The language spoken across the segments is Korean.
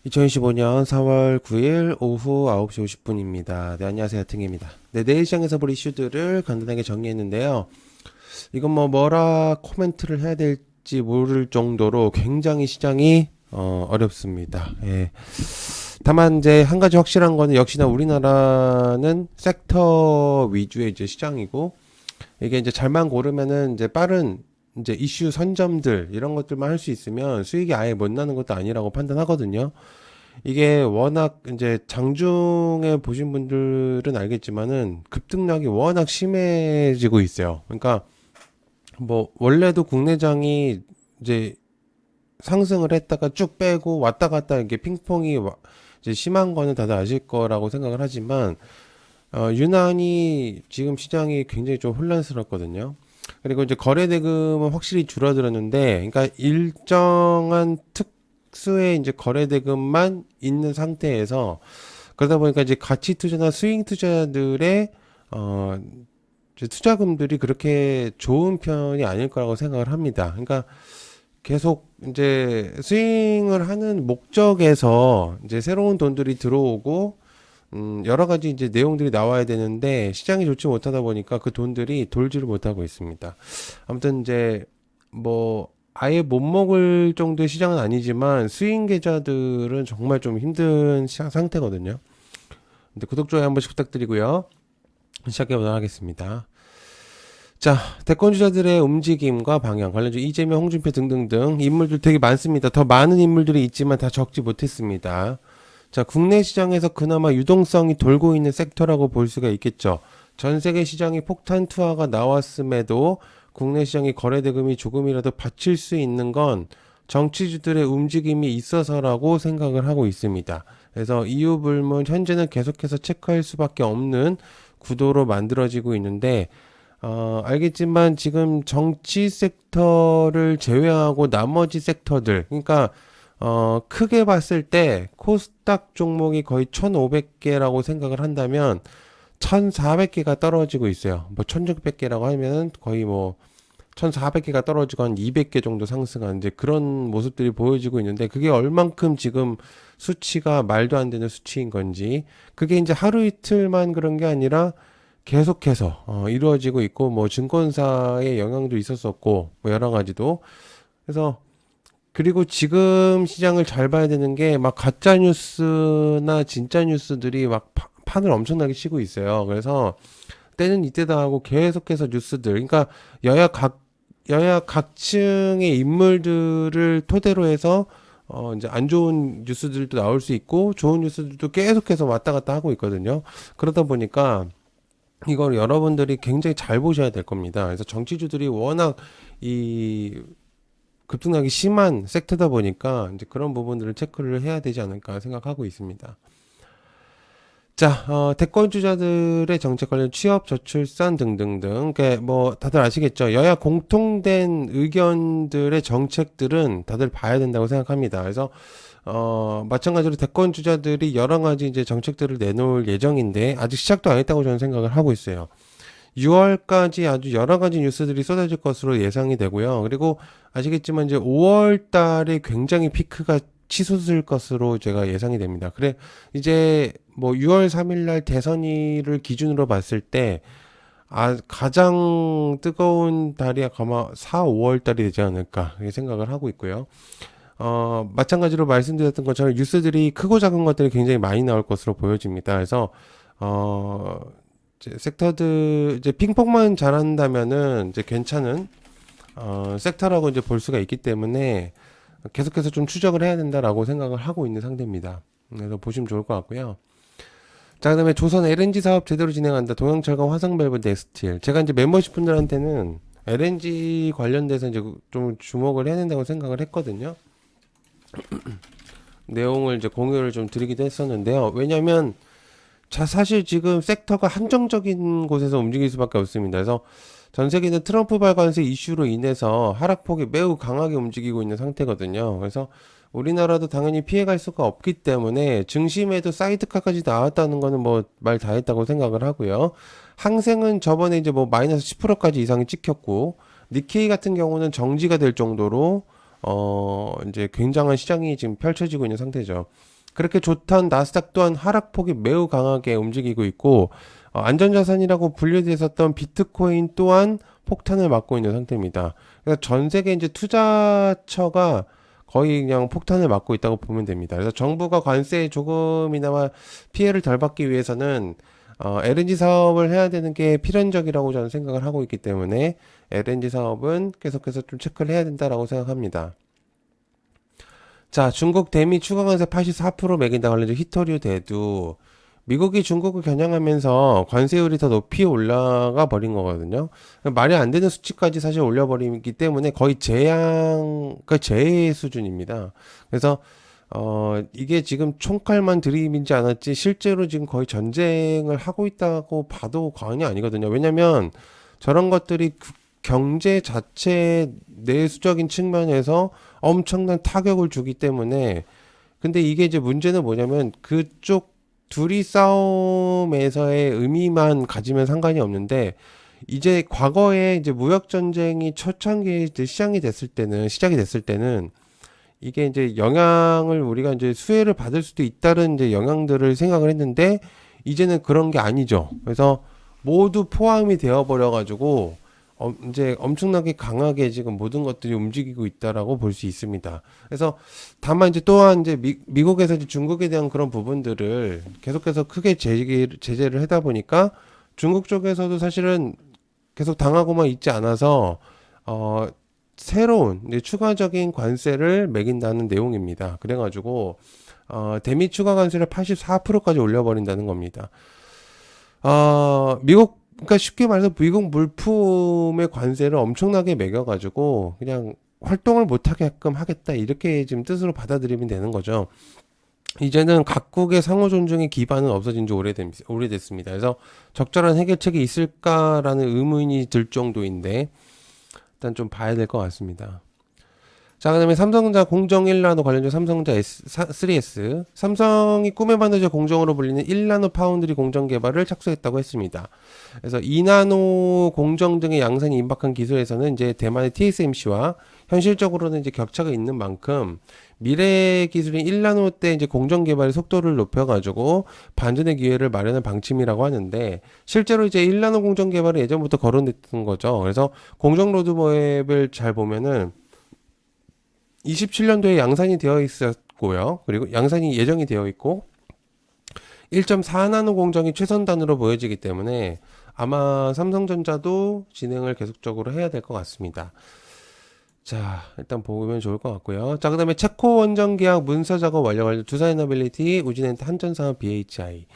2025년 4월 9일 오후 9시 50분입니다. 네, 안녕하세요. 등입니다. 네, 내일 시장에서 볼 이슈들을 간단하게 정리했는데요. 이건 뭐라 코멘트를 해야 될지 모를 정도로 굉장히 시장이 어렵습니다. 예. 다만 이제 한 가지 확실한 거는 역시나 우리나라는 섹터 위주의 이제 시장이고 이게 이제 잘만 고르면은 이제 빠른 이제 이슈 선점들 이런 것들만 할 수 있으면 수익이 아예 못 나는 것도 아니라고 판단하거든요. 이게 워낙 이제 장중에 보신 분들은 알겠지만은 급등락이 워낙 심해지고 있어요. 그러니까 뭐 원래도 국내장이 이제 상승을 했다가 쭉 빼고 왔다 갔다 이게 핑퐁이 이제 심한 거는 다들 아실 거라고 생각을 하지만 유난히 지금 시장이 굉장히 좀 혼란스럽거든요. 그리고 이제 거래 대금은 확실히 줄어들었는데, 그러니까 일정한 특수의 이제 거래 대금만 있는 상태에서 그러다 보니까 이제 가치 투자나 스윙 투자들의 어 이제 투자금들이 그렇게 좋은 편이 아닐 거라고 생각을 합니다. 그러니까 계속 이제 스윙을 하는 목적에서 이제 새로운 돈들이 들어오고 여러 가지 이제 내용들이 나와야 되는데 시장이 좋지 못하다 보니까 그 돈들이 돌지를 못하고 있습니다. 아무튼 이제 뭐 아예 못 먹을 정도의 시장은 아니지만 스윙 계좌들은 정말 좀 힘든 시장 상태거든요. 근데 구독 좋아요 한 번씩 부탁드리고요. 시작해 보도록 하겠습니다. 자, 대권주자들의 움직임과 방향, 관련주 이재명, 홍준표 등등등 인물들 되게 많습니다. 더 많은 인물들이 있지만 다 적지 못했습니다. 자, 국내 시장에서 그나마 유동성이 돌고 있는 섹터라고 볼 수가 있겠죠. 전 세계 시장이 폭탄 투하가 나왔음에도 국내 시장의 거래 대금이 조금이라도 받칠 수 있는 건 정치주들의 움직임이 있어서라고 생각을 하고 있습니다. 그래서 이유 불문 현재는 계속해서 체크할 수밖에 없는 구도로 만들어지고 있는데 알겠지만 지금 정치 섹터를 제외하고 나머지 섹터들, 그러니까 크게 봤을 때 코스닥 종목이 거의 1,500개라고 생각을 한다면 1,400개가 떨어지고 있어요. 뭐 1,600개라고 하면은 거의 뭐 1,400개가 떨어지고 한 200개 정도 상승한 이제 그런 모습들이 보여지고 있는데 그게 얼만큼 지금 수치가 말도 안 되는 수치인 건지 그게 이제 하루 이틀만 그런 게 아니라 계속해서 이루어지고 있고 뭐 증권사의 영향도 있었었고 뭐 여러 가지도 그래서 그리고 지금 시장을 잘 봐야 되는 게 막 가짜 뉴스나 진짜 뉴스들이 막 판을 엄청나게 치고 있어요. 그래서 때는 이때다 하고 계속해서 뉴스들 그러니까 여야 각층의 인물들을 토대로 해서 이제 안 좋은 뉴스들도 나올 수 있고 좋은 뉴스들도 계속해서 왔다 갔다 하고 있거든요. 그러다 보니까 이걸 여러분들이 굉장히 잘 보셔야 될 겁니다. 그래서 정치주들이 워낙 이 급등락이 심한 섹터다 보니까 이제 그런 부분들을 체크를 해야 되지 않을까 생각하고 있습니다. 자, 대권주자들의 정책 관련 취업, 저출산 등등등, 뭐 다들 아시겠죠? 여야 공통된 의견들의 정책들은 다들 봐야 된다고 생각합니다. 그래서 마찬가지로 대권주자들이 여러 가지 이제 정책들을 내놓을 예정인데 아직 시작도 안 했다고 저는 생각을 하고 있어요. 6월까지 아주 여러 가지 뉴스들이 쏟아질 것으로 예상이 되고요. 그리고 아시겠지만 이제 5월 달에 굉장히 피크가 치솟을 것으로 제가 예상이 됩니다. 그래 이제 뭐 6월 3일 날 대선일을 기준으로 봤을 때 가장 뜨거운 달이 아마 4, 5월 달이 되지 않을까 이렇게 생각을 하고 있고요. 마찬가지로 말씀드렸던 것처럼 뉴스들이 크고 작은 것들이 굉장히 많이 나올 것으로 보여집니다. 그래서 이제 섹터들 이제 핑퐁만 잘한다면은 이제 괜찮은 섹터라고 이제 볼 수가 있기 때문에 계속해서 좀 추적을 해야 된다라고 생각을 하고 있는 상태입니다. 그래서 보시면 좋을 것 같고요. 자, 그다음에 조선 LNG 사업 제대로 진행한다. 동양철강, 화성밸브, 넥스틸. 제가 이제 멤버십 분들한테는 LNG 관련돼서 이제 좀 주목을 해야 된다고 생각을 했거든요. 내용을 이제 공유를 좀 드리기도 했었는데요. 왜냐면 사실 지금 섹터가 한정적인 곳에서 움직일 수밖에 없습니다. 그래서 전 세계는 트럼프 발관세 이슈로 인해서 하락폭이 매우 강하게 움직이고 있는 상태거든요. 그래서 우리나라도 당연히 피해갈 수가 없기 때문에 증심에도 사이드카까지 나왔다는 거는 뭐 말 다 했다고 생각을 하고요. 항생은 저번에 이제 뭐 마이너스 10%까지 이상이 찍혔고 니케이 같은 경우는 정지가 될 정도로 이제 굉장한 시장이 지금 펼쳐지고 있는 상태죠. 그렇게 좋던 나스닥 또한 하락폭이 매우 강하게 움직이고 있고, 안전자산이라고 분류됐었던 비트코인 또한 폭탄을 맞고 있는 상태입니다. 그래서 전 세계 이제 투자처가 거의 그냥 폭탄을 맞고 있다고 보면 됩니다. 그래서 정부가 관세에 조금이나마 피해를 덜 받기 위해서는 LNG 사업을 해야 되는 게 필연적이라고 저는 생각을 하고 있기 때문에 LNG 사업은 계속해서 좀 체크를 해야 된다라고 생각합니다. 자, 중국 대미 추가 관세 84% 매긴다 관련된 히토류 대두. 미국이 중국을 겨냥하면서 관세율이 더 높이 올라가 버린 거거든요. 말이 안 되는 수치까지 사실 올려버리기 때문에 거의 그러니까 제해 수준입니다. 그래서 이게 지금 총칼만 들이밀지 않았지 실제로 지금 거의 전쟁을 하고 있다고 봐도 과언이 아니거든요. 왜냐면 저런 것들이 경제 자체 내수적인 측면에서 엄청난 타격을 주기 때문에 근데 이게 이제 문제는 뭐냐면 그쪽 둘이 싸움에서의 의미만 가지면 상관이 없는데 이제 과거에 이제 무역 전쟁이 초창기에 시작이 됐을 때는 이게 이제 영향을 우리가 이제 수혜를 받을 수도 있다는 이제 영향들을 생각을 했는데 이제는 그런 게 아니죠. 그래서 모두 포함이 되어 버려 가지고 이제 엄청나게 강하게 지금 모든 것들이 움직이고 있다라고 볼 수 있습니다. 그래서 다만 이제 또한 이제 미국에서 이제 중국에 대한 그런 부분들을 계속해서 크게 제재를 하다 보니까 중국 쪽에서도 사실은 계속 당하고만 있지 않아서 새로운 이제 추가적인 관세를 매긴다는 내용입니다. 그래가지고 대미 추가 관세를 84%까지 올려버린다는 겁니다. 그러니까 쉽게 말해서 미국 물품의 관세를 엄청나게 매겨가지고 그냥 활동을 못하게끔 하겠다 이렇게 지금 뜻으로 받아들이면 되는 거죠. 이제는 각국의 상호 존중의 기반은 없어진 지 오래됐습니다. 그래서 적절한 해결책이 있을까라는 의문이 들 정도인데 일단 좀 봐야 될 것 같습니다. 자, 그다음에 삼성전자 공정 1나노 관련주 삼성전자 3S. 삼성이 꿈의 반도체 공정으로 불리는 1나노 파운드리 공정 개발을 착수했다고 했습니다. 그래서 2나노 공정 등의 양산이 임박한 기술에서는 이제 대만의 TSMC와 현실적으로는 이제 격차가 있는 만큼 미래 기술인 1나노 때 이제 공정 개발의 속도를 높여가지고 반전의 기회를 마련할 방침이라고 하는데 실제로 이제 1나노 공정 개발은 예전부터 거론됐던 거죠. 그래서 공정 로드맵을 잘 보면은 27년도에 양산이 되어 있었고요. 그리고 양산이 예정이 되어 있고 1.4나노 공정이 최선단으로 보여지기 때문에 아마 삼성전자도 진행을 계속적으로 해야 될 것 같습니다. 자, 일단 보면 좋을 것 같고요. 자, 그 다음에 체코 원전 계약 문서 작업 완료 관련 두산에너빌리티, 우진엔트, 한전사업, BHI.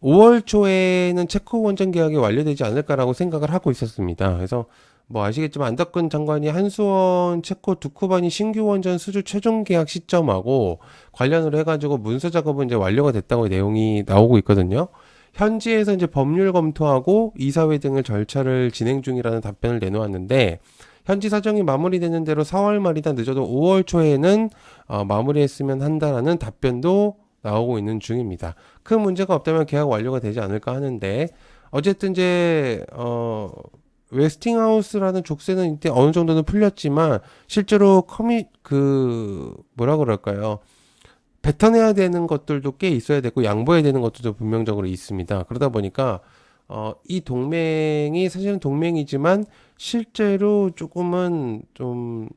5월 초에는 체코 원전 계약이 완료되지 않을까라고 생각을 하고 있었습니다. 그래서 뭐 아시겠지만 안덕근 장관이 한수원 체코 두쿠바니 신규 원전 수주 최종 계약 시점하고 관련으로 해가지고 문서 작업은 이제 완료가 됐다고 내용이 나오고 있거든요. 현지에서 이제 법률 검토하고 이사회 등을 절차를 진행 중이라는 답변을 내놓았는데 현지 사정이 마무리되는 대로 4월 말이다 늦어도 5월 초에는 마무리했으면 한다라는 답변도 나오고 있는 중입니다. 큰 문제가 없다면 계약 완료가 되지 않을까 하는데 어쨌든 이제 웨스팅하우스라는 족쇄는 이때 어느 정도는 풀렸지만 실제로 뭐라 그럴까요? 뱉어내야 되는 것들도 꽤 있어야 되고 양보해야 되는 것들도 분명적으로 있습니다. 그러다 보니까 이 동맹이 사실은 동맹이지만 실제로 조금은 좀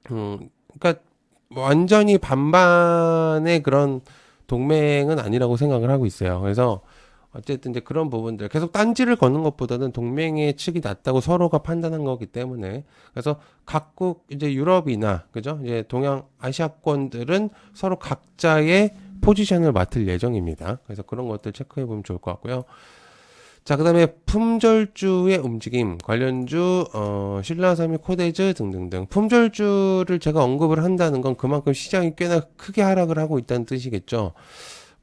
그러니까 완전히 반반의 그런 동맹은 아니라고 생각을 하고 있어요. 그래서 어쨌든 이제 그런 부분들 계속 딴지를 거는 것보다는 동맹의 측이 낫다고 서로가 판단한 거기 때문에 그래서 각국 이제 유럽이나 그죠 이제 동양 아시아권들은 서로 각자의 포지션을 맡을 예정입니다. 그래서 그런 것들 체크해 보면 좋을 것 같고요. 자, 그 다음에 품절주의 움직임, 관련주, 신라삼이 코데즈 등등등. 품절주를 제가 언급을 한다는 건 그만큼 시장이 꽤나 크게 하락을 하고 있다는 뜻이겠죠.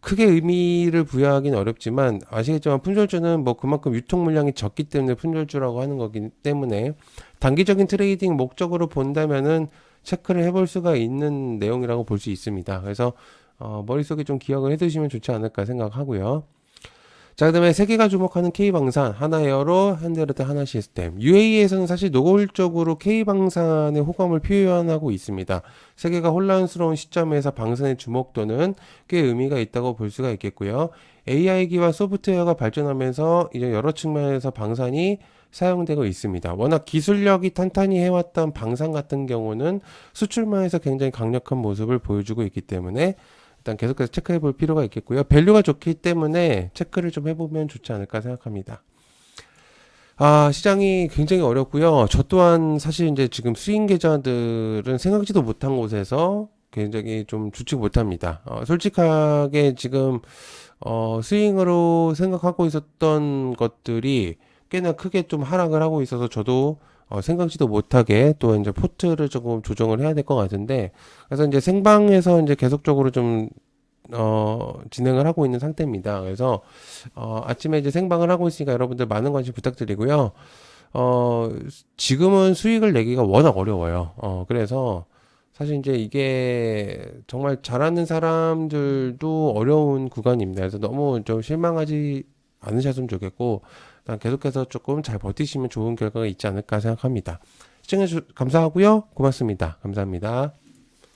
크게 의미를 부여하기는 어렵지만 아시겠지만 품절주는 뭐 그만큼 유통 물량이 적기 때문에 품절주라고 하는 거기 때문에 단기적인 트레이딩 목적으로 본다면은 체크를 해볼 수가 있는 내용이라고 볼 수 있습니다. 그래서 머릿속에 좀 기억을 해두시면 좋지 않을까 생각하고요. 자, 그다음에 세계가 주목하는 K방산, 하나에어로, 현대로테, 하나시스템. UAE에서는 사실 노골적으로 K방산의 호감을 표현하고 있습니다. 세계가 혼란스러운 시점에서 방산의 주목도는 꽤 의미가 있다고 볼 수가 있겠고요. AI기와 소프트웨어가 발전하면서 이제 여러 측면에서 방산이 사용되고 있습니다. 워낙 기술력이 탄탄히 해왔던 방산 같은 경우는 수출망에서 굉장히 강력한 모습을 보여주고 있기 때문에 일단 계속해서 체크해 볼 필요가 있겠고요. 밸류가 좋기 때문에 체크를 좀 해보면 좋지 않을까 생각합니다. 시장이 굉장히 어렵고요. 저 또한 사실 이제 지금 스윙 계좌들은 생각지도 못한 곳에서 굉장히 좀 주식 못합니다. 솔직하게 지금 스윙으로 생각하고 있었던 것들이 꽤나 크게 좀 하락을 하고 있어서 저도 생각지도 못하게 또 이제 포트를 조금 조정을 해야 될 것 같은데, 그래서 이제 생방에서 이제 계속적으로 좀 진행을 하고 있는 상태입니다. 그래서 아침에 이제 생방을 하고 있으니까 여러분들 많은 관심 부탁드리고요. 지금은 수익을 내기가 워낙 어려워요. 그래서 사실 이제 이게 정말 잘하는 사람들도 어려운 구간입니다. 그래서 너무 좀 실망하지 않으셨으면 좋겠고, 일단 계속해서 조금 잘 버티시면 좋은 결과가 있지 않을까 생각합니다. 시청해주셔서 감사하고요. 고맙습니다. 감사합니다.